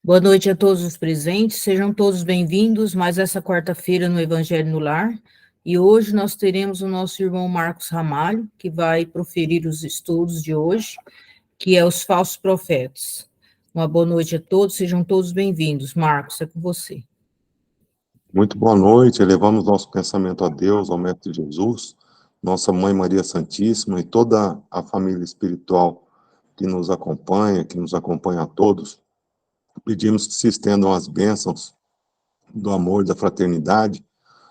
Boa noite a todos os presentes, sejam todos bem-vindos mais essa quarta-feira no Evangelho no Lar. E hoje nós teremos o nosso irmão Marcos Ramalho, que vai proferir os estudos de hoje, que é os falsos profetas. Uma boa noite a todos, sejam todos bem-vindos. Marcos, é com você. Muito boa noite, elevamos nosso pensamento a Deus, ao Mestre Jesus, nossa Mãe Maria Santíssima e toda a família espiritual que nos acompanha a todos. Pedimos que se estendam as bênçãos do amor e da fraternidade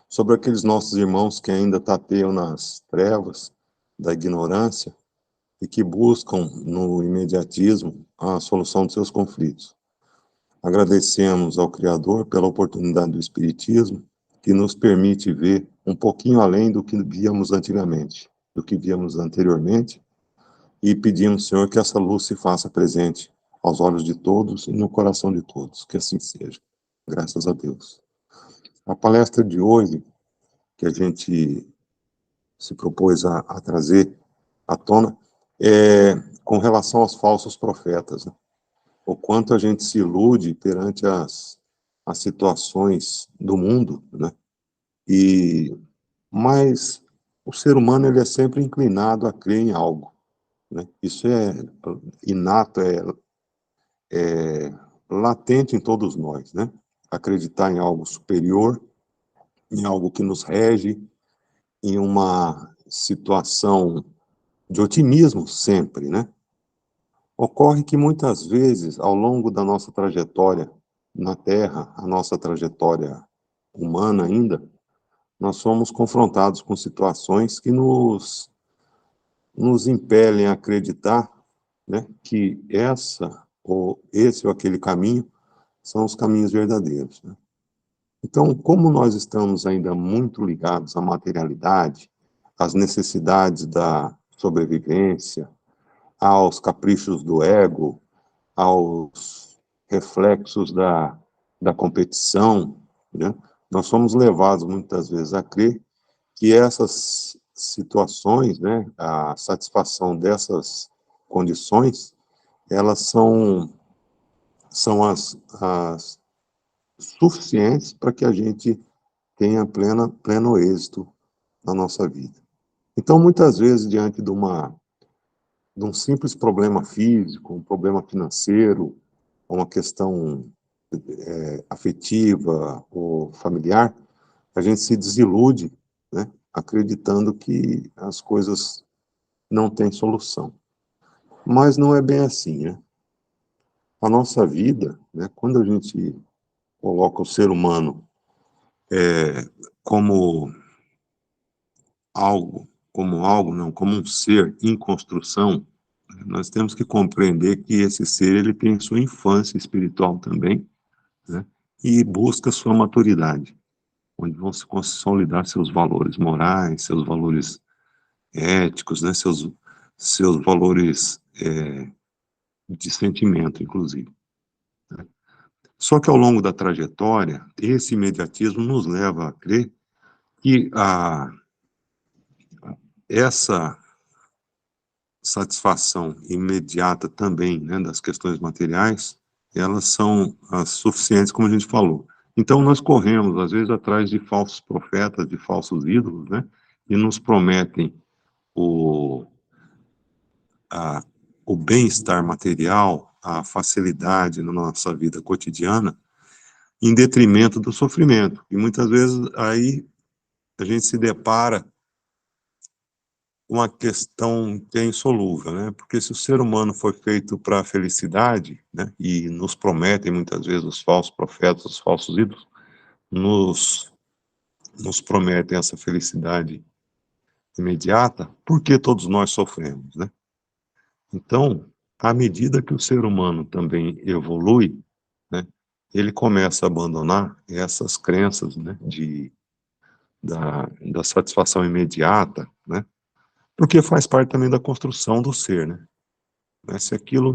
sobre aqueles nossos irmãos que ainda tateiam nas trevas da ignorância e que buscam no imediatismo a solução de seus conflitos. Agradecemos ao Criador pela oportunidade do Espiritismo, que nos permite ver um pouquinho além do que víamos antigamente, do que víamos anteriormente, e pedimos, Senhor, que essa luz se faça presente aos olhos de todos e no coração de todos, que assim seja. Graças a Deus. A palestra de hoje, que a gente se propôs a trazer à tona, é com relação aos falsos profetas, né? O quanto a gente se ilude perante as situações do mundo, né? Mas o ser humano ele é sempre inclinado a crer em algo, né? Isso é inato, é latente em todos nós, né? Acreditar em algo superior, em algo que nos rege, em uma situação de otimismo sempre, né? Ocorre que muitas vezes, ao longo da nossa trajetória na Terra, a nossa trajetória humana ainda, nós somos confrontados com situações que nos impelem a acreditar, né, que esse ou aquele caminho são os caminhos verdadeiros, né? Então, como nós estamos ainda muito ligados à materialidade, às necessidades da sobrevivência, aos caprichos do ego, aos reflexos da competição, né? Nós somos levados muitas vezes a crer que essas situações, né, a satisfação dessas condições, elas são as suficientes para que a gente tenha pleno êxito na nossa vida. Então, muitas vezes, diante de um simples problema físico, um problema financeiro, uma questão afetiva ou familiar, a gente se desilude, né, acreditando que as coisas não têm solução. Mas não é bem assim, né? A nossa vida, né, quando a gente coloca o ser humano como não, como um ser em construção, nós temos que compreender que esse ser ele tem sua infância espiritual também, né, e busca sua maturidade, onde vão se consolidar seus valores morais, seus valores éticos, né, seus valores de sentimento, inclusive. Só que ao longo da trajetória, esse imediatismo nos leva a crer que essa satisfação imediata também, né, das questões materiais, elas são as suficientes, como a gente falou. Então, nós corremos, às vezes, atrás de falsos profetas, de falsos ídolos, né, e nos prometem o, o bem-estar material, a facilidade na nossa vida cotidiana, em detrimento do sofrimento. E muitas vezes aí a gente se depara com uma questão que é insolúvel, né? Porque se o ser humano foi feito para a felicidade, né, e nos prometem muitas vezes os falsos profetas, os falsos ídolos, nos prometem essa felicidade imediata, por que todos nós sofremos, né? Então, à medida que o ser humano também evolui, né, ele começa a abandonar essas crenças, né, da satisfação imediata, né, porque faz parte também da construção do ser, né? Se aquilo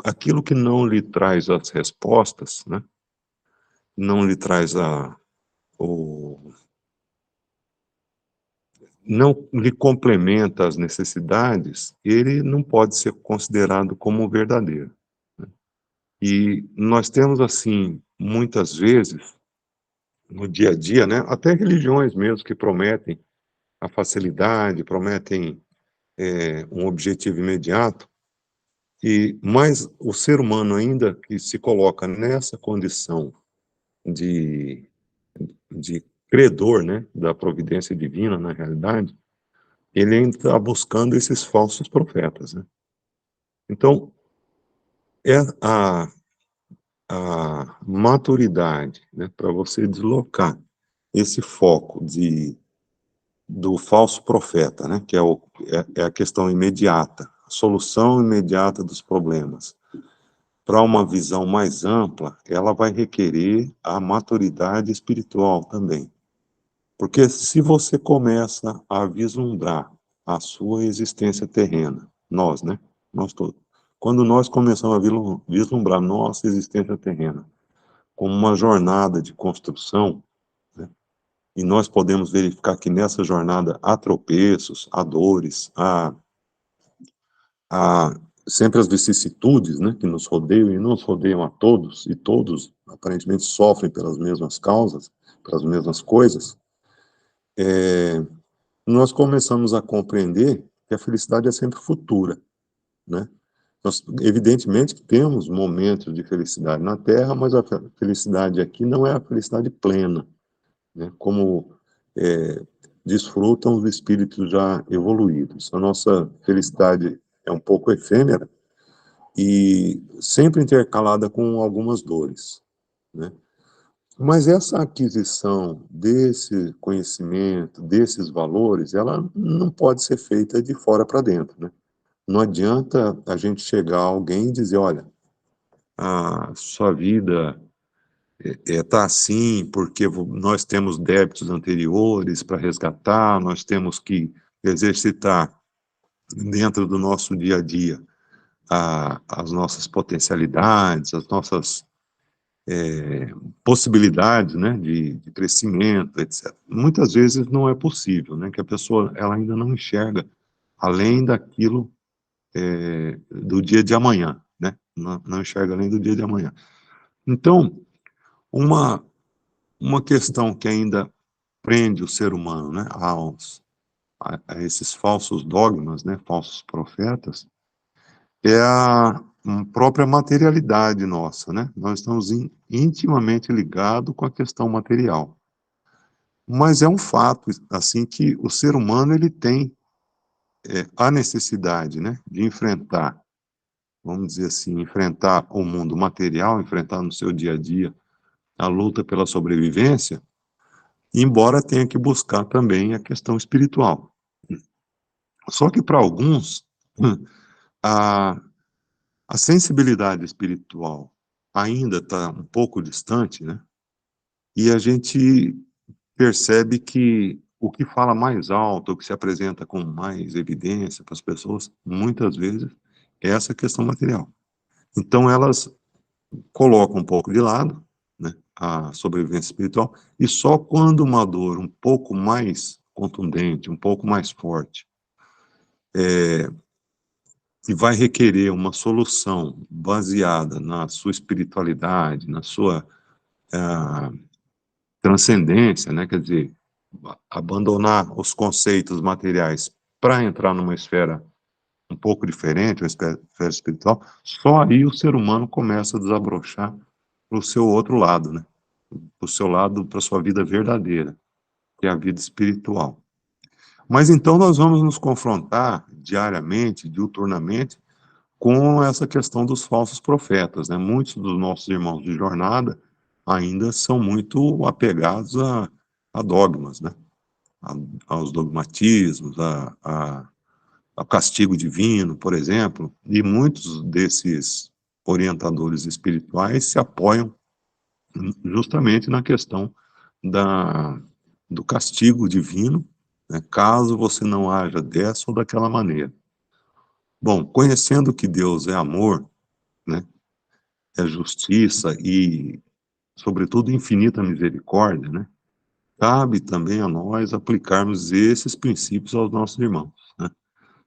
aquilo que não lhe traz as respostas, né, não lhe traz não lhe complementa as necessidades, ele não pode ser considerado como verdadeiro, né? E nós temos, assim, muitas vezes, no dia a dia, né, até religiões mesmo que prometem a facilidade, prometem um objetivo imediato, mas o ser humano ainda que se coloca nessa condição de, de credor, né, da providência divina, na realidade, ele ainda está buscando esses falsos profetas, né? Então, é a maturidade, né, para você deslocar esse foco do falso profeta, né, que é a questão imediata, a solução imediata dos problemas, para uma visão mais ampla, ela vai requerer a maturidade espiritual também. Porque se você começa a vislumbrar a sua existência terrena, nós, né, nós todos, quando nós começamos a vislumbrar nossa existência terrena como uma jornada de construção, né, e nós podemos verificar que nessa jornada há tropeços, há dores, há sempre as vicissitudes, né, que nos rodeiam e nos rodeiam a todos, e todos aparentemente sofrem pelas mesmas causas, pelas mesmas coisas, nós começamos a compreender que a felicidade é sempre futura, né? Nós, evidentemente que temos momentos de felicidade na Terra, mas a felicidade aqui não é a felicidade plena, né? Como desfrutam os espíritos já evoluídos. A nossa felicidade é um pouco efêmera e sempre intercalada com algumas dores, né? Mas essa aquisição desse conhecimento, desses valores, ela não pode ser feita de fora para dentro, né? Não adianta a gente chegar a alguém e dizer, olha, a sua vida está assim porque nós temos débitos anteriores para resgatar, nós temos que exercitar dentro do nosso dia a dia as nossas potencialidades, as nossas possibilidades, né, de crescimento, etc. Muitas vezes não é possível, né, que a pessoa ela ainda não enxerga além daquilo do dia de amanhã, né, não enxerga além do dia de amanhã. Então, uma questão que ainda prende o ser humano, né, a esses falsos dogmas, né, falsos profetas, é a própria materialidade nossa, né? Nós estamos intimamente ligados com a questão material. Mas é um fato, assim, que o ser humano ele tem a necessidade, né, de enfrentar, vamos dizer assim, enfrentar o mundo material, enfrentar no seu dia a dia a luta pela sobrevivência, embora tenha que buscar também a questão espiritual. Só que para alguns, a, a sensibilidade espiritual ainda está um pouco distante, né? E a gente percebe que o que fala mais alto, o que se apresenta com mais evidência para as pessoas, muitas vezes, é essa questão material. Então, elas colocam um pouco de lado, né, a sobrevivência espiritual, e só quando uma dor um pouco mais contundente, um pouco mais forte, e vai requerer uma solução baseada na sua espiritualidade, na sua transcendência, né? Quer dizer, abandonar os conceitos materiais para entrar numa esfera um pouco diferente, uma esfera espiritual, só aí o ser humano começa a desabrochar para o seu outro lado, né? Para o seu lado, para a sua vida verdadeira, que é a vida espiritual. Mas então nós vamos nos confrontar diariamente, diuturnamente, com essa questão dos falsos profetas, né? Muitos dos nossos irmãos de jornada ainda são muito apegados a dogmas, né? Aos dogmatismos, ao castigo divino, por exemplo, e muitos desses orientadores espirituais se apoiam justamente na questão do castigo divino, né? Caso você não haja dessa ou daquela maneira. Bom, conhecendo que Deus é amor, né, é justiça e, sobretudo, infinita misericórdia, né, cabe também a nós aplicarmos esses princípios aos nossos irmãos, né?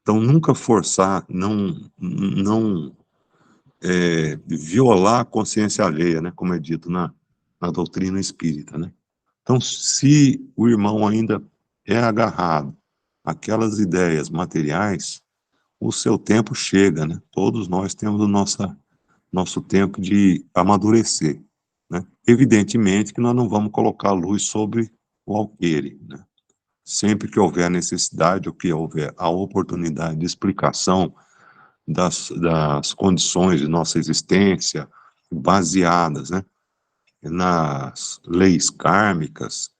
Então, nunca forçar, não violar a consciência alheia, né, como é dito na doutrina espírita, né? Então, se o irmão ainda é agarrado àquelas ideias materiais, o seu tempo chega, né? Todos nós temos o nosso tempo de amadurecer, né? Evidentemente que nós não vamos colocar a luz sobre o alqueire, né? Sempre que houver necessidade ou que houver a oportunidade de explicação das condições de nossa existência, baseadas, né, nas leis kármicas,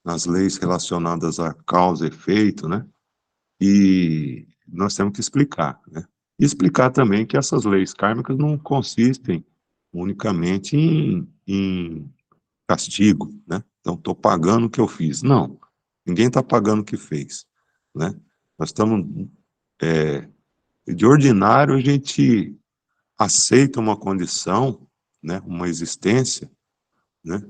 nas leis relacionadas a causa e efeito, né, e nós temos que explicar, né, e explicar também que essas leis kármicas não consistem unicamente em castigo, né, então estou pagando o que eu fiz. Não, ninguém está pagando o que fez, né, nós estamos, de ordinário, a gente aceita uma condição, né, uma existência, né,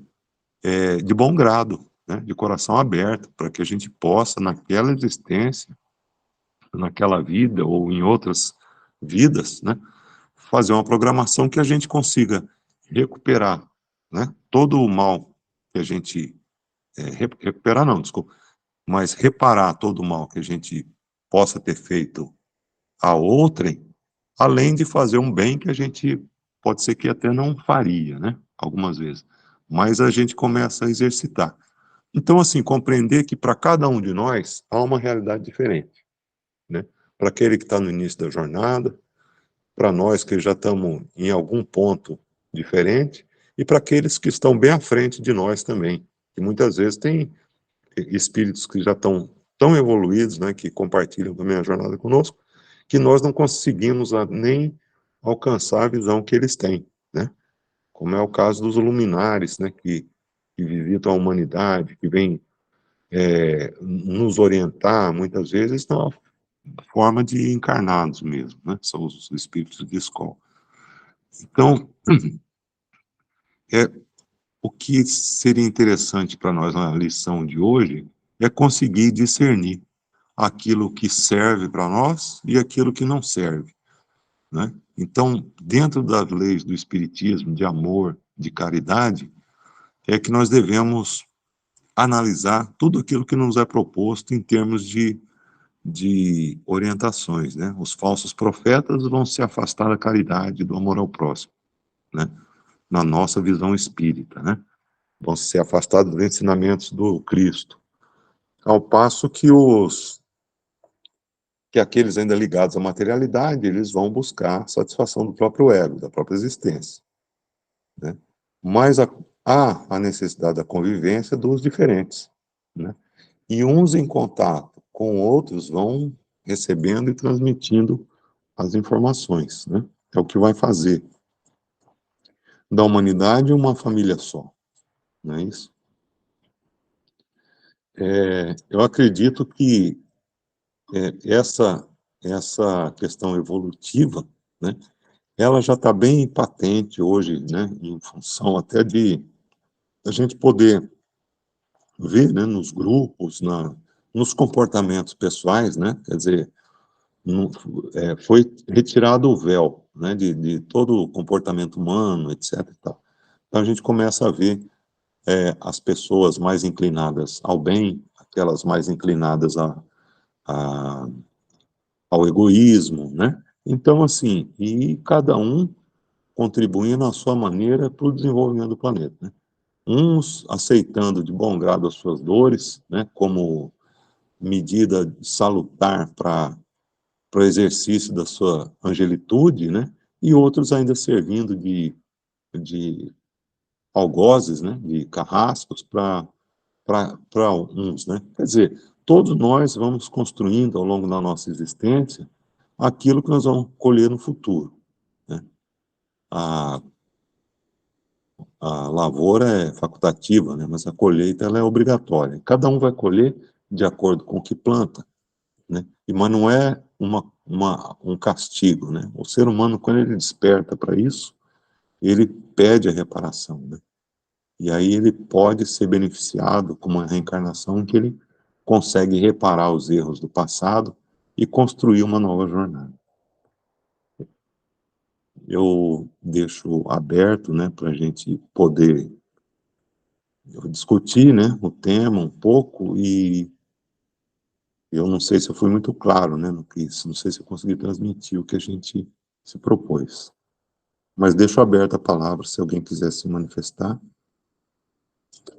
de bom grado, né, de coração aberto, para que a gente possa, naquela existência, naquela vida ou em outras vidas, né, fazer uma programação que a gente consiga recuperar, né, todo o mal que a gente recuperar não, desculpa, mas reparar todo o mal que a gente possa ter feito a outrem, além de fazer um bem que a gente pode ser que até não faria, né? Algumas vezes. Mas a gente começa a exercitar. Então, assim, compreender que para cada um de nós há uma realidade diferente, né? Para aquele que está no início da jornada, para nós que já estamos em algum ponto diferente, e para aqueles que estão bem à frente de nós também, que muitas vezes tem espíritos que já estão tão evoluídos, né, que compartilham também a jornada conosco, que nós não conseguimos nem alcançar a visão que eles têm, né? Como é o caso dos luminares, né, que visitam a humanidade, que vêm nos orientar, muitas vezes, na forma de encarnados mesmo, né? São os espíritos de escola. Então, o que seria interessante para nós na lição de hoje é conseguir discernir aquilo que serve para nós e aquilo que não serve, né? Então, dentro das leis do Espiritismo, de amor, de caridade, é que nós devemos analisar tudo aquilo que nos é proposto em termos de orientações, né? Os falsos profetas vão se afastar da caridade, do amor ao próximo, né? Na nossa visão espírita, né? Vão se afastar dos ensinamentos do Cristo. Ao passo que aqueles ainda ligados à materialidade, eles vão buscar satisfação do próprio ego, da própria existência, né? Mas há a necessidade da convivência dos diferentes, né? E uns em contato com outros vão recebendo e transmitindo as informações, né? É o que vai fazer da humanidade uma família só, não é isso? Eu acredito que essa questão evolutiva, né, ela já está bem patente hoje, né, em função até de a gente poder ver, né, nos grupos, nos comportamentos pessoais, né, quer dizer, foi retirado o véu, né, de todo o comportamento humano, etc. E tal. Então a gente começa a ver as pessoas mais inclinadas ao bem, aquelas mais inclinadas a, ao egoísmo, né? Então, assim, e cada um contribuindo à sua maneira para o desenvolvimento do planeta, né? Uns aceitando de bom grado as suas dores, né, como medida salutar para o exercício da sua angelitude, né, e outros ainda servindo de algozes, né, de carrascos para uns, né. Quer dizer, todos nós vamos construindo ao longo da nossa existência aquilo que nós vamos colher no futuro, né. A, a lavoura é facultativa, né, mas a colheita ela é obrigatória. Cada um vai colher de acordo com o que planta, né? Mas não é um castigo, né? O ser humano, quando ele desperta para isso, ele pede a reparação, né? E aí ele pode ser beneficiado com uma reencarnação que ele consegue reparar os erros do passado e construir uma nova jornada. eu deixo aberto, né, para a gente poder discutir, né, o tema um pouco, e eu não sei se eu fui muito claro, né, no que isso, não sei se eu consegui transmitir o que a gente se propôs. Mas deixo aberta a palavra, se alguém quiser se manifestar,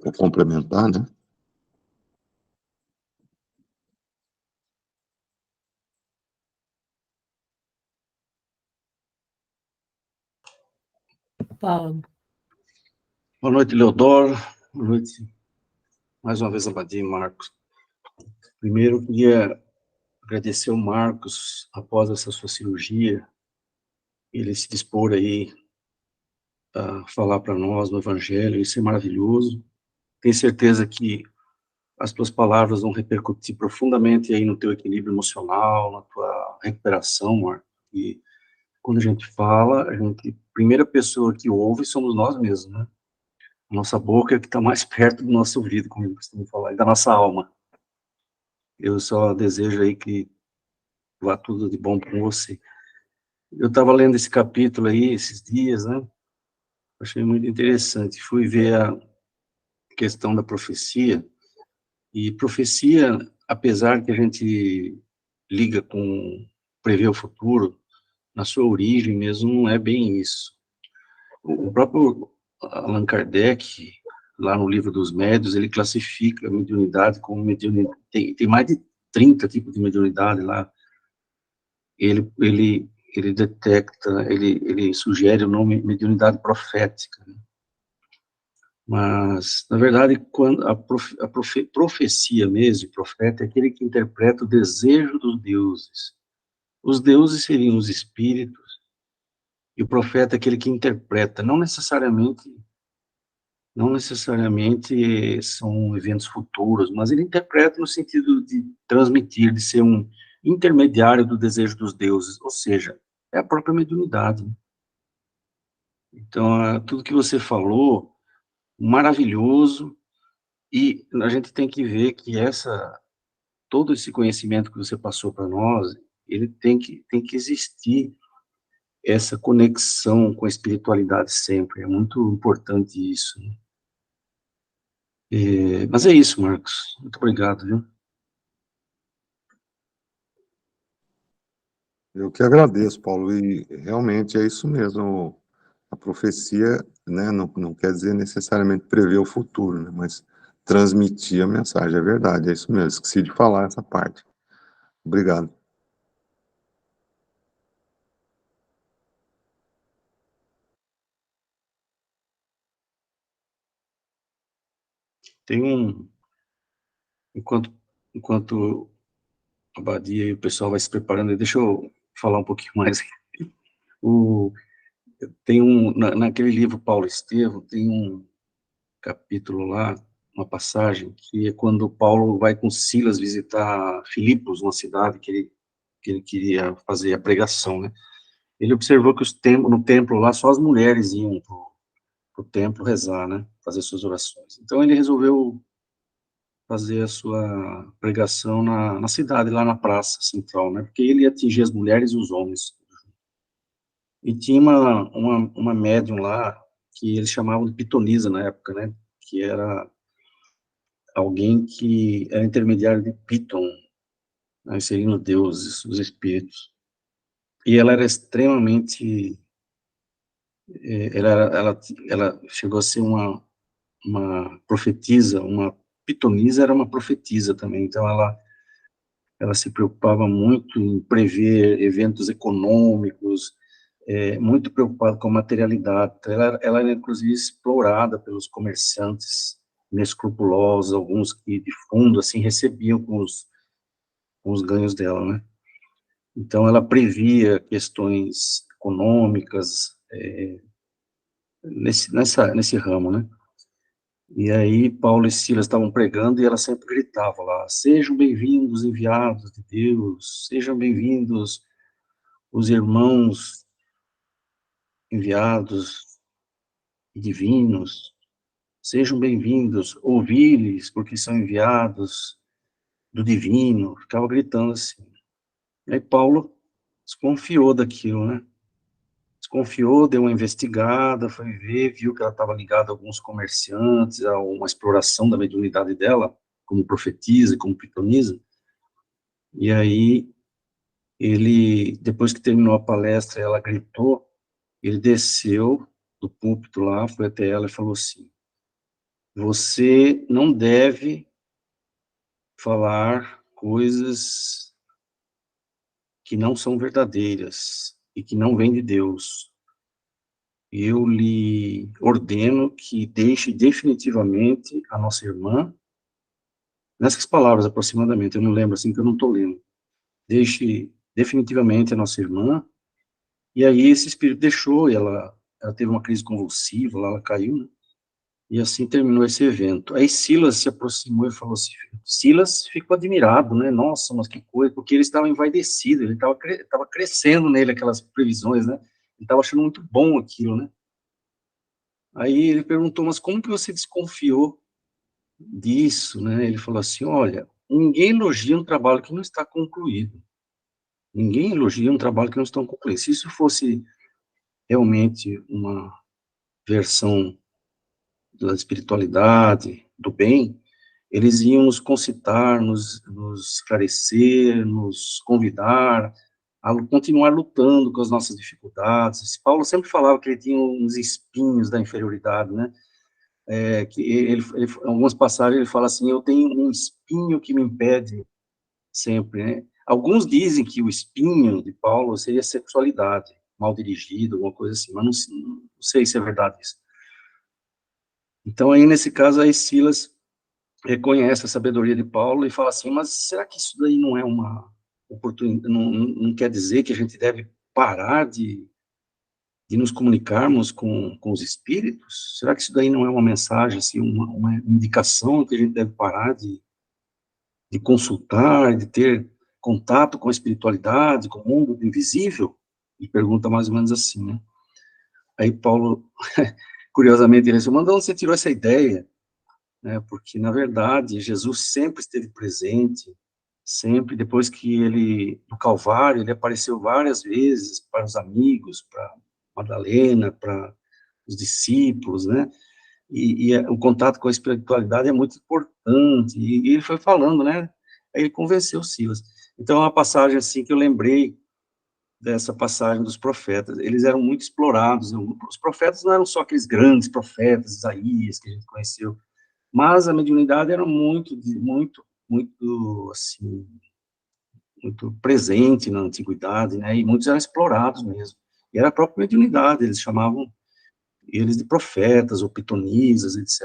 ou complementar, né? Paulo. Boa noite, Leodoro. Boa noite, mais uma vez, Abadia e Marcos. Primeiro, eu queria agradecer ao Marcos, após essa sua cirurgia, ele se dispor aí a falar para nós no Evangelho, isso é maravilhoso. Tenho certeza que as tuas palavras vão repercutir profundamente aí no teu equilíbrio emocional, na tua recuperação, Marcos. E quando a gente fala, a primeira pessoa que ouve somos nós mesmos, né? A nossa boca é que está mais perto do nosso ouvido, como eu costumo falar, e da nossa alma. Eu só desejo aí que vá tudo de bom com você. Eu estava lendo esse capítulo aí, esses dias, né? Achei muito interessante. Fui ver a questão da profecia, e profecia, apesar que a gente liga com prever o futuro, na sua origem mesmo não é bem isso. O próprio Allan Kardec, lá no livro dos médiuns, ele classifica a mediunidade como mediunidade, tem mais de 30 tipos de mediunidade lá. Ele detecta, ele sugere o nome mediunidade profética, né? Mas, na verdade, quando profecia mesmo, profeta, é aquele que interpreta o desejo dos deuses. Os deuses seriam os espíritos, e o profeta é aquele que interpreta, não necessariamente são eventos futuros, mas ele interpreta no sentido de transmitir, de ser um intermediário do desejo dos deuses, ou seja, é a própria mediunidade, né? Então, tudo que você falou, maravilhoso, e a gente tem que ver que todo esse conhecimento que você passou para nós, ele tem que existir essa conexão com a espiritualidade sempre, é muito importante isso, né? Mas é isso, Marcos, muito obrigado, viu? Eu que agradeço, Paulo, e realmente é isso mesmo. A profecia, né, não quer dizer necessariamente prever o futuro, né, mas transmitir a mensagem, é verdade, é isso mesmo, esqueci de falar essa parte. Obrigado. Tem enquanto a Badia e o pessoal vai se preparando, deixa eu falar um pouquinho mais. O, naquele livro Paulo Estevam, tem um capítulo lá, uma passagem, que é quando Paulo vai com Silas visitar Filipos, uma cidade que ele queria fazer a pregação, né? Ele observou que no templo lá, só as mulheres iam pro templo rezar, né? Fazer suas orações. Então ele resolveu fazer a sua pregação na cidade, lá na praça central, né? Porque ele ia atingir as mulheres e os homens. E tinha uma médium lá, que eles chamavam de pitonisa na época, né? Que era alguém que era intermediário de Piton, né? Seriam os deuses, os espíritos. E ela era extremamente... ela chegou a ser uma profetisa, uma pitonisa era uma profetisa também, então ela se preocupava muito em prever eventos econômicos, muito preocupada com a materialidade. Então, ela era, inclusive, explorada pelos comerciantes inescrupulosos, alguns que, de fundo, assim, recebiam com os ganhos dela, né? Então, ela previa questões econômicas, nesse ramo, né? E aí, Paulo e Silas estavam pregando e ela sempre gritava lá: sejam bem-vindos, enviados de Deus, sejam bem-vindos os irmãos enviados e divinos, sejam bem-vindos, ouvi-lhes, porque são enviados do divino. Ficava gritando assim. E aí Paulo desconfiou daquilo, né? desconfiou, deu uma investigada, foi ver, viu que ela estava ligada a alguns comerciantes, a uma exploração da mediunidade dela, como profetisa, como pitonisa, e aí ele, depois que terminou a palestra, ela gritou, ele desceu do púlpito lá, foi até ela e falou assim: você não deve falar coisas que não são verdadeiras e que não vêm de Deus. Eu lhe ordeno que deixe definitivamente a nossa irmã, nessas palavras aproximadamente, eu não lembro assim, que eu não estou lendo, deixe definitivamente a nossa irmã. E aí esse espírito deixou, e ela teve uma crise convulsiva, lá ela caiu, né? E assim terminou esse evento. Aí Silas se aproximou e falou assim, Silas ficou admirado, né? Nossa, mas que coisa, porque ele estava envaidecido, ele estava crescendo nele aquelas previsões, né? Ele estava achando muito bom aquilo, né? Aí ele perguntou, mas como que você desconfiou disso, né? Ele falou assim, olha, ninguém elogia um trabalho que não está concluído. Ninguém elogia um trabalho que não está concluído. Se isso fosse realmente uma versão da espiritualidade, do bem, eles iam nos concitar, nos esclarecer, nos convidar a continuar lutando com as nossas dificuldades. Paulo sempre falava que ele tinha uns espinhos da inferioridade, né? Que em algumas passagens ele fala assim, eu tenho um espinho que me impede sempre, né? Alguns dizem que o espinho de Paulo seria sexualidade, mal dirigido, alguma coisa assim, mas não sei se é verdade isso. Então, aí, nesse caso, aí Silas reconhece a sabedoria de Paulo e fala assim, mas será que isso daí não é uma oportunidade, não quer dizer que a gente deve parar de nos comunicarmos com os espíritos? Será que isso daí não é uma mensagem, assim, uma indicação que a gente deve parar de consultar, de ter contato com a espiritualidade, com o mundo do invisível? E pergunta mais ou menos assim, né? Aí Paulo, curiosamente, ele disse, mas de onde você tirou essa ideia? Né? Porque, na verdade, Jesus sempre esteve presente, sempre, depois que ele, no Calvário, ele apareceu várias vezes para os amigos, para Madalena, para os discípulos, né? O contato com a espiritualidade é muito importante, e ele foi falando, né? Aí ele convenceu Silas. Então, é uma passagem, assim, que eu lembrei dessa passagem dos profetas, eles eram muito explorados, os profetas não eram só aqueles grandes profetas, Isaías, que a gente conheceu, mas a mediunidade era muito, assim, muito presente na antiguidade, né, e muitos eram explorados mesmo, e era a própria mediunidade, eles chamavam eles de profetas, ou pitonisas, etc.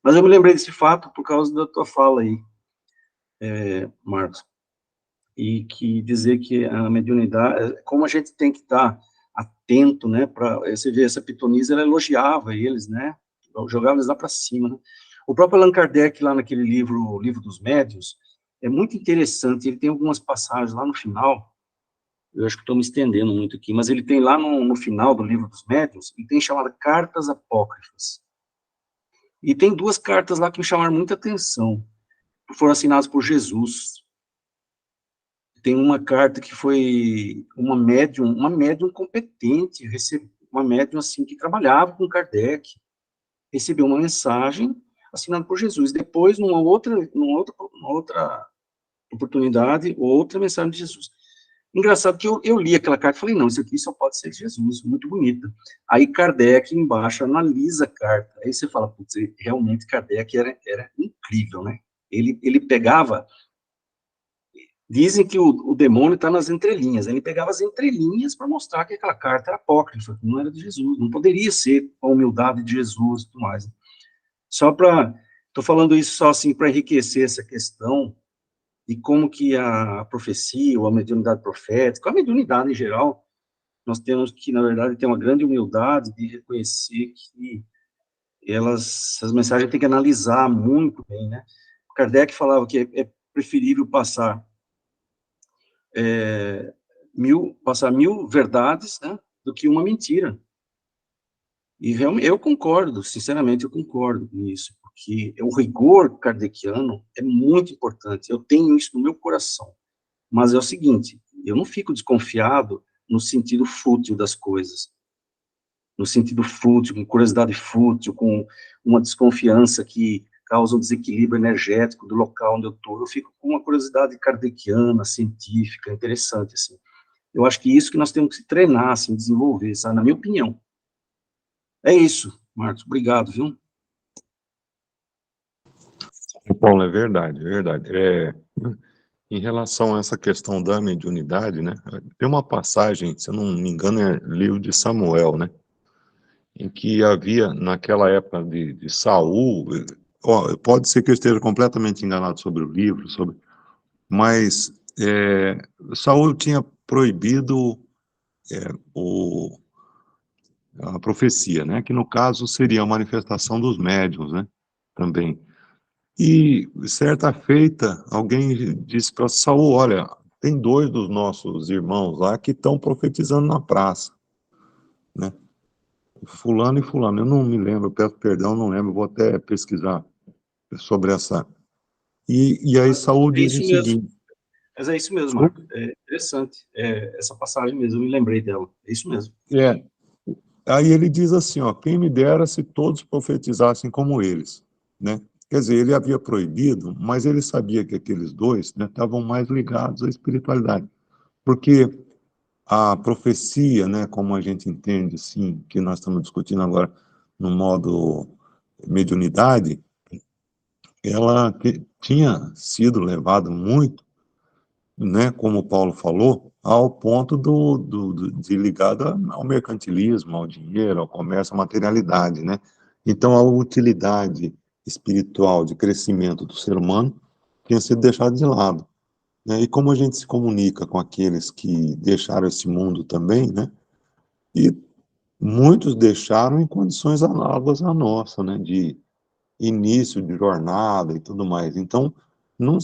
Mas eu me lembrei desse fato por causa da tua fala aí, Marcos, e que dizer que a mediunidade, como a gente tem que estar atento, né, para, você vê, essa pitonisa, ela elogiava eles, né, jogava eles lá para cima, né. O próprio Allan Kardec, lá naquele livro, o Livro dos Médiuns, é muito interessante, ele tem algumas passagens lá no final, eu acho que estou me estendendo muito aqui, mas ele tem lá no final do Livro dos Médiuns, ele tem chamada Cartas Apócrifas, e tem duas cartas lá que me chamaram muita atenção, foram assinadas por Jesus. Tem uma carta que foi uma médium competente, uma médium, assim, que trabalhava com Kardec, recebeu uma mensagem assinada por Jesus. Depois, numa outra oportunidade, outra mensagem de Jesus. Engraçado que eu li aquela carta e falei, não, isso aqui só pode ser Jesus, muito bonita. Aí Kardec, embaixo, analisa a carta. Aí você fala, putz, realmente Kardec era incrível, né? Ele pegava... Dizem que o demônio está nas entrelinhas. Ele pegava as entrelinhas para mostrar que aquela carta era apócrifa, que não era de Jesus, não poderia ser a humildade de Jesus e tudo mais. Estou falando isso só assim para enriquecer essa questão de como que a profecia, ou a mediunidade profética, a mediunidade em geral, nós temos que, na verdade, ter uma grande humildade de reconhecer que essas mensagens tem que analisar muito bem, né? Kardec falava que é preferível passar 1000 verdades, né, do que uma mentira. E realmente, eu concordo, sinceramente, eu concordo com isso, porque o rigor kardeciano é muito importante, eu tenho isso no meu coração, mas é o seguinte, eu não fico desconfiado no sentido fútil das coisas, no sentido fútil, com curiosidade fútil, com uma desconfiança que causa um desequilíbrio energético do local onde eu estou. Eu fico com uma curiosidade kardeciana, científica, interessante, assim. Eu acho que isso que nós temos que treinar, assim, desenvolver, sabe? Na minha opinião. É isso, Marcos. Obrigado, viu? Paulo, é verdade, é verdade. Em relação a essa questão da mediunidade, né? Tem uma passagem, se eu não me engano, é livro de Samuel, né? Em que havia, naquela época de Saul, pode ser que eu esteja completamente enganado sobre o livro, mas Saul tinha proibido o, a profecia, né? Que no caso seria a manifestação dos médiuns, né? Também. E certa feita, alguém disse para Saul: olha, tem 2 dos nossos irmãos lá que estão profetizando na praça, né? Fulano e fulano. Eu não me lembro, peço perdão, não lembro, vou até pesquisar sobre essa. E aí Saul É diz o isso mesmo. seguinte. Mas é isso mesmo, Desculpa? Marcos. É interessante. É, essa passagem mesmo, eu me lembrei dela. É isso mesmo. Aí ele diz assim, ó, quem me dera se todos profetizassem como eles, né? Quer dizer, ele havia proibido, mas ele sabia que aqueles 2, né, estavam mais ligados à espiritualidade, porque a profecia, né, como a gente entende, assim, que nós estamos discutindo agora no modo mediunidade, ela tinha sido levada muito, né, como o Paulo falou, ao ponto de ligada ao mercantilismo, ao dinheiro, ao comércio, à materialidade, né? Então, a utilidade espiritual de crescimento do ser humano tinha sido deixada de lado, né? E como a gente se comunica com aqueles que deixaram esse mundo também, né? E muitos deixaram em condições análogas à nossa, né? De início de jornada e tudo mais. Então, não,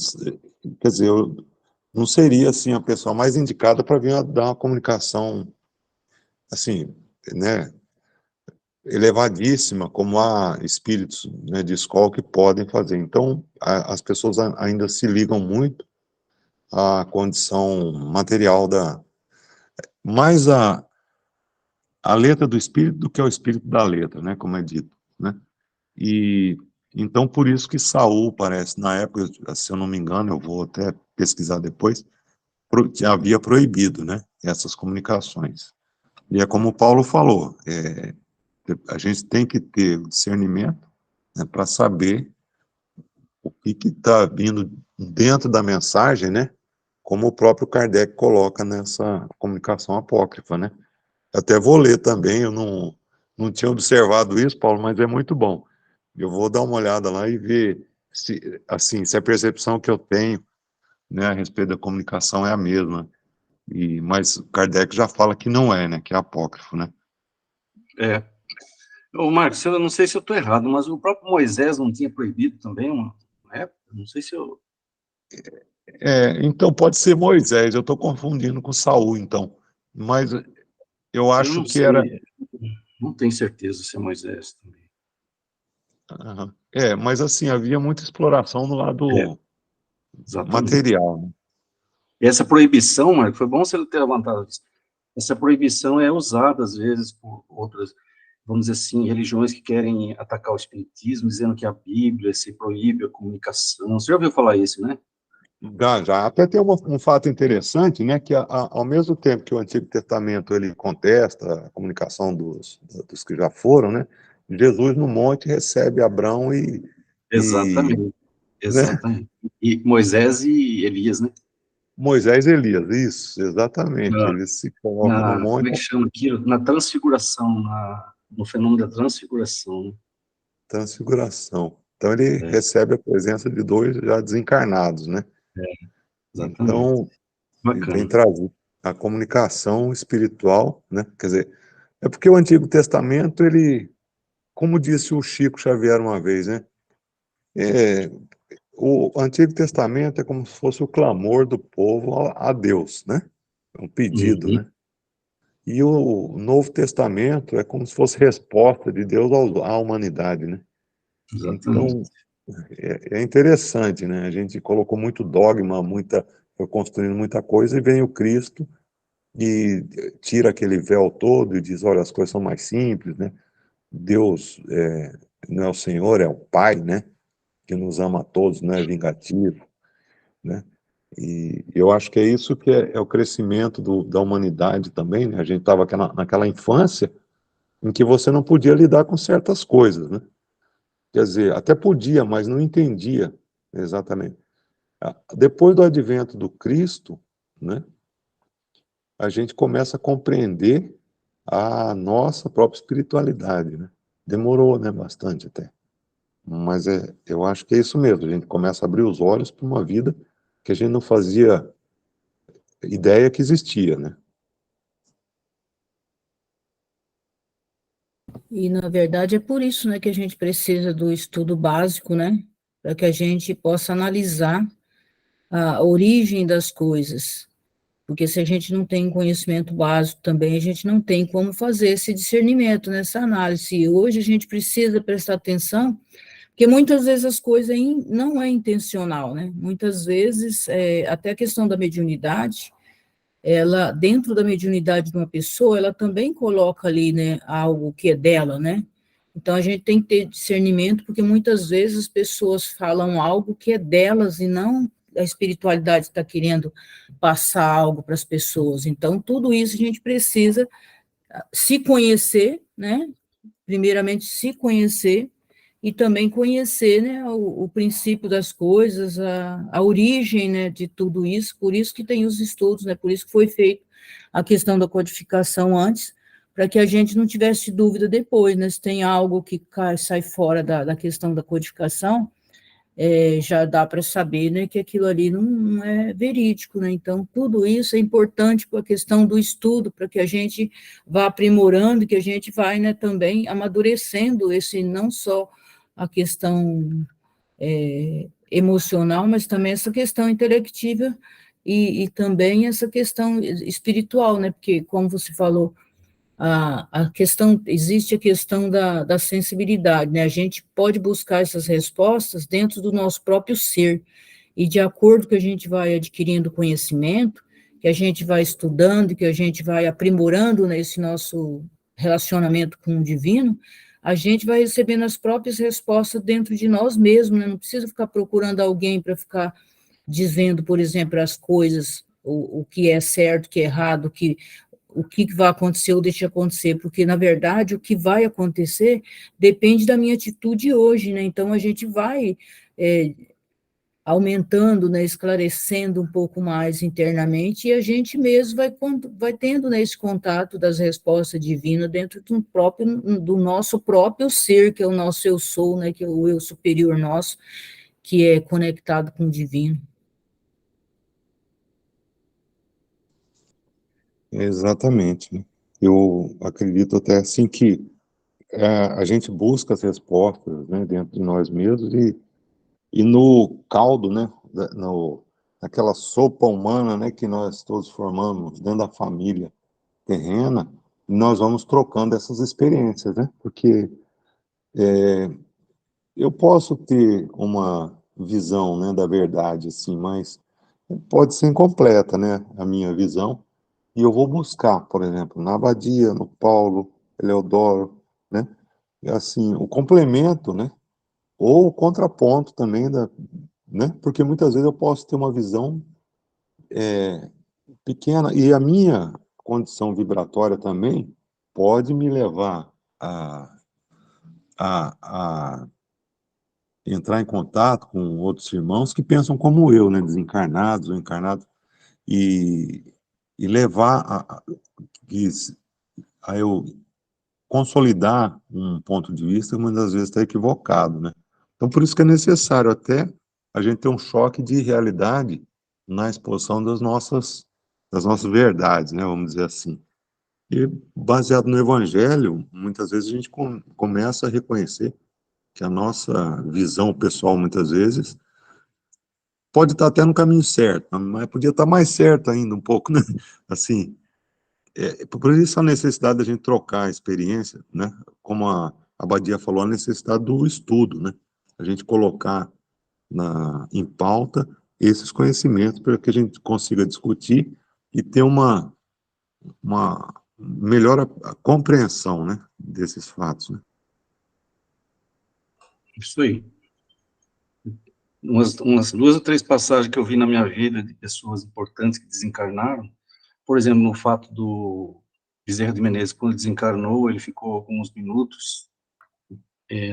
quer dizer, eu não seria assim a pessoa mais indicada para vir dar uma comunicação assim, né, elevadíssima, como há espíritos, né, de escola que podem fazer. Então, as pessoas ainda se ligam muito à condição material mais a letra do espírito do que ao espírito da letra, né, como é dito, né? E então por isso que Saul parece na época, se eu não me engano, eu vou até pesquisar depois, que havia proibido, né, essas comunicações. E é como o Paulo falou, a gente tem que ter o discernimento, né, para saber o que está vindo dentro da mensagem, né, como o próprio Kardec coloca nessa comunicação apócrifa, né. Até vou ler também, eu não tinha observado isso, Paulo, mas é muito bom. Eu vou dar uma olhada lá e ver se, assim, se a percepção que eu tenho, né, a respeito da comunicação é a mesma. Mas Kardec já fala que não é, né, que é apócrifo, né? É. Ô, Marcos, eu não sei se eu estou errado, mas o próprio Moisés não tinha proibido também uma época? Não sei se eu... Então pode ser Moisés, eu estou confundindo com Saul, então. Mas eu Eu acho não que era. sei, não tenho certeza se é Moisés também. Mas assim, havia muita exploração no É, lado exatamente. material, né? E essa proibição, Marcos, foi bom você ter levantado isso. Essa proibição é usada, às vezes, por outras, vamos dizer assim, religiões que querem atacar o espiritismo, dizendo que a Bíblia se proíbe a comunicação. Você já ouviu falar isso, né? Já. Até tem um fato interessante, né, que ao mesmo tempo que o Antigo Testamento ele contesta a comunicação dos que já foram, né, Jesus no monte recebe Abraão e Exatamente, né, exatamente. E Moisés e Elias, né? Moisés e Elias, isso, exatamente, eles se colocam no Como monte, é que chama aquilo? Na transfiguração, no fenômeno da transfiguração, né? transfiguração. Então ele É, recebe a presença de 2 já desencarnados, né? exatamente. Então, ele vem Bacana. trazer a comunicação espiritual, né? Quer dizer, é porque o Antigo Testamento, ele, como disse o Chico Xavier uma vez, né? É, o Antigo Testamento é como se fosse o clamor do povo a Deus, né? É um pedido, Uhum, né? E o Novo Testamento é como se fosse resposta de Deus à humanidade, né? exatamente. Então, é interessante, né? A gente colocou muito dogma, foi construindo muita coisa, e vem o Cristo e tira aquele véu todo e diz, olha, as coisas são mais simples, né? Deus não é o Senhor, é o Pai, né? Que nos ama a todos, não é vingativo, né? E eu acho que é isso que é o crescimento da humanidade também, né? A gente estava naquela infância em que você não podia lidar com certas coisas, né? Quer dizer, até podia, mas não entendia exatamente. Depois do advento do Cristo, né? A gente começa a compreender a nossa própria espiritualidade, né? Demorou, né? Bastante até. Mas eu acho que é isso mesmo, a gente começa a abrir os olhos para uma vida que a gente não fazia ideia que existia, né? E, na verdade, é por isso, né, que a gente precisa do estudo básico, né, para que a gente possa analisar a origem das coisas, porque se a gente não tem conhecimento básico também, a gente não tem como fazer esse discernimento, nessa análise. E hoje a gente precisa prestar atenção, porque muitas vezes as coisas não é intencional, né, muitas vezes, até a questão da mediunidade, ela, dentro da mediunidade de uma pessoa, ela também coloca ali, né, algo que é dela, né? Então, a gente tem que ter discernimento, porque muitas vezes as pessoas falam algo que é delas e não a espiritualidade está querendo passar algo para as pessoas. Então, tudo isso a gente precisa se conhecer, né? Primeiramente, se conhecer e também conhecer, né, o princípio das coisas, a origem, né, de tudo isso, por isso que tem os estudos, né, por isso que foi feito a questão da codificação antes, para que a gente não tivesse dúvida depois, né, se tem algo que sai fora da questão da codificação, já dá para saber, né, que aquilo ali não é verídico, né, então tudo isso é importante para a questão do estudo, para que a gente vá aprimorando, que a gente vai, né, também amadurecendo esse, não só a questão emocional, mas também essa questão intelectiva e também essa questão espiritual, né, porque, como você falou, a questão, existe a questão da sensibilidade, né? A gente pode buscar essas respostas dentro do nosso próprio ser, e de acordo que a gente vai adquirindo conhecimento, que a gente vai estudando, que a gente vai aprimorando nesse nosso relacionamento com o divino, a gente vai recebendo as próprias respostas dentro de nós mesmos, né? Não precisa ficar procurando alguém para ficar dizendo, por exemplo, as coisas, o que é certo, o que é errado, o que vai acontecer ou deixa acontecer, porque, na verdade, o que vai acontecer depende da minha atitude hoje, né? Então, a gente vai aumentando, né, esclarecendo um pouco mais internamente, e a gente mesmo vai tendo, né, esse contato das respostas divinas dentro do nosso próprio ser, que é o nosso eu sou, né, que é o eu superior nosso, que é conectado com o divino. Exatamente, né? Eu acredito até assim que a gente busca as respostas, né, dentro de nós mesmos e no caldo, né, naquela sopa humana, né, que nós todos formamos dentro da família terrena, nós vamos trocando essas experiências, né? Porque eu posso ter uma visão, né, da verdade, assim, mas pode ser incompleta, né, a minha visão, e eu vou buscar, por exemplo, na Abadia, no Paulo, Eleodoro, né, e assim, o complemento, né, ou o contraponto também, né, porque muitas vezes eu posso ter uma visão pequena, e a minha condição vibratória também pode me levar a, a entrar em contato com outros irmãos que pensam como eu, né, desencarnados ou encarnados, e, e levar que a eu consolidar um ponto de vista que muitas vezes está equivocado, né? Então, por isso que é necessário até a gente ter um choque de realidade na exposição das nossas verdades, né, vamos dizer assim. E baseado no Evangelho, muitas vezes a gente começa a reconhecer que a nossa visão pessoal, muitas vezes, pode estar até no caminho certo, mas podia estar mais certo ainda um pouco, né? Assim, por isso a necessidade da gente trocar a experiência, né? Como a Badia falou, a necessidade do estudo, né? A gente colocar em pauta esses conhecimentos para que a gente consiga discutir e ter uma melhor a compreensão, né, desses fatos, né? Isso aí. Umas 2 ou 3 passagens que eu vi na minha vida de pessoas importantes que desencarnaram, por exemplo, no fato do Bezerra de Menezes, quando ele desencarnou, ele ficou alguns minutos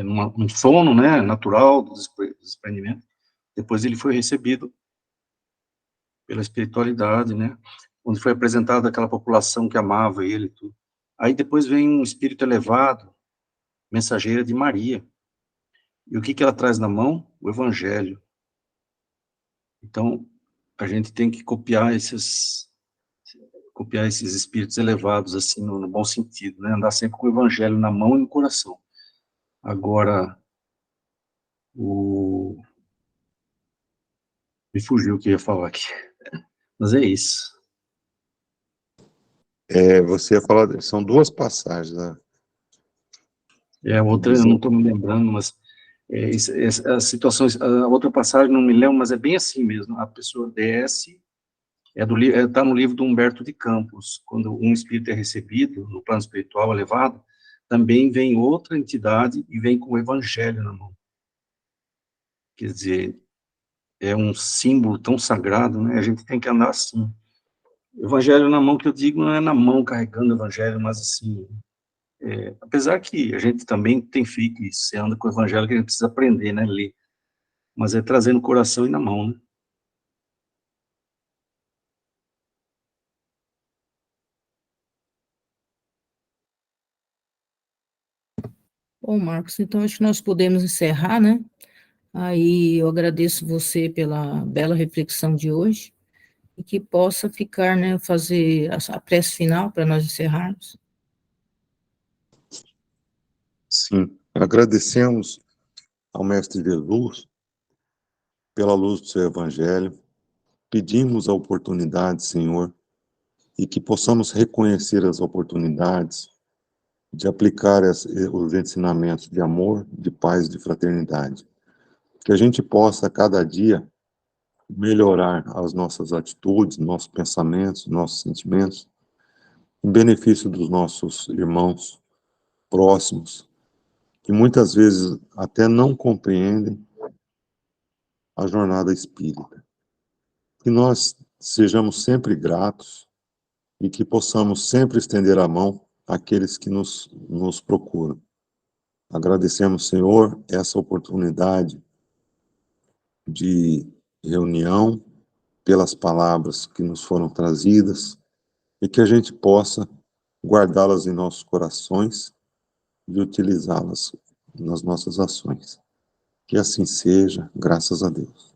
num sono, né, natural do desprendimento. Depois ele foi recebido pela espiritualidade, né, onde foi apresentado aquela população que amava ele, tudo. Aí depois vem um espírito elevado, mensageira de Maria. E o que ela traz na mão? O Evangelho. Então, a gente tem que copiar esses espíritos elevados, assim, no bom sentido, né? Andar sempre com o Evangelho na mão e no coração. Agora, me fugiu o que eu ia falar aqui. Mas é isso. Você ia falar, são 2 passagens, né? Outra eu não estou me lembrando, mas as situações, a outra passagem não me lembro, mas é bem assim mesmo. A pessoa desce, está no livro do Humberto de Campos, quando um espírito é recebido no plano espiritual elevado, também vem outra entidade e vem com o Evangelho na mão. Quer dizer, é um símbolo tão sagrado, né? A gente tem que andar assim. Evangelho na mão, que eu digo, não é na mão carregando o Evangelho, mas assim, apesar que a gente também tem feito isso, você anda com o Evangelho que a gente precisa aprender, né, ler, mas é trazer no coração e na mão, né? Bom, Marcos, então acho que nós podemos encerrar, né? Aí eu agradeço você pela bela reflexão de hoje e que possa ficar, né, fazer a prece final para nós encerrarmos. Sim, agradecemos ao Mestre Jesus pela luz do seu Evangelho, pedimos a oportunidade, Senhor, e que possamos reconhecer as oportunidades de aplicar os ensinamentos de amor, de paz, de fraternidade. Que a gente possa, a cada dia, melhorar as nossas atitudes, nossos pensamentos, nossos sentimentos, em benefício dos nossos irmãos próximos, que muitas vezes até não compreendem a jornada espírita. Que nós sejamos sempre gratos e que possamos sempre estender a mão àqueles que nos procuram. Agradecemos, Senhor, essa oportunidade de reunião, pelas palavras que nos foram trazidas, e que a gente possa guardá-las em nossos corações e utilizá-las nas nossas ações. Que assim seja, graças a Deus.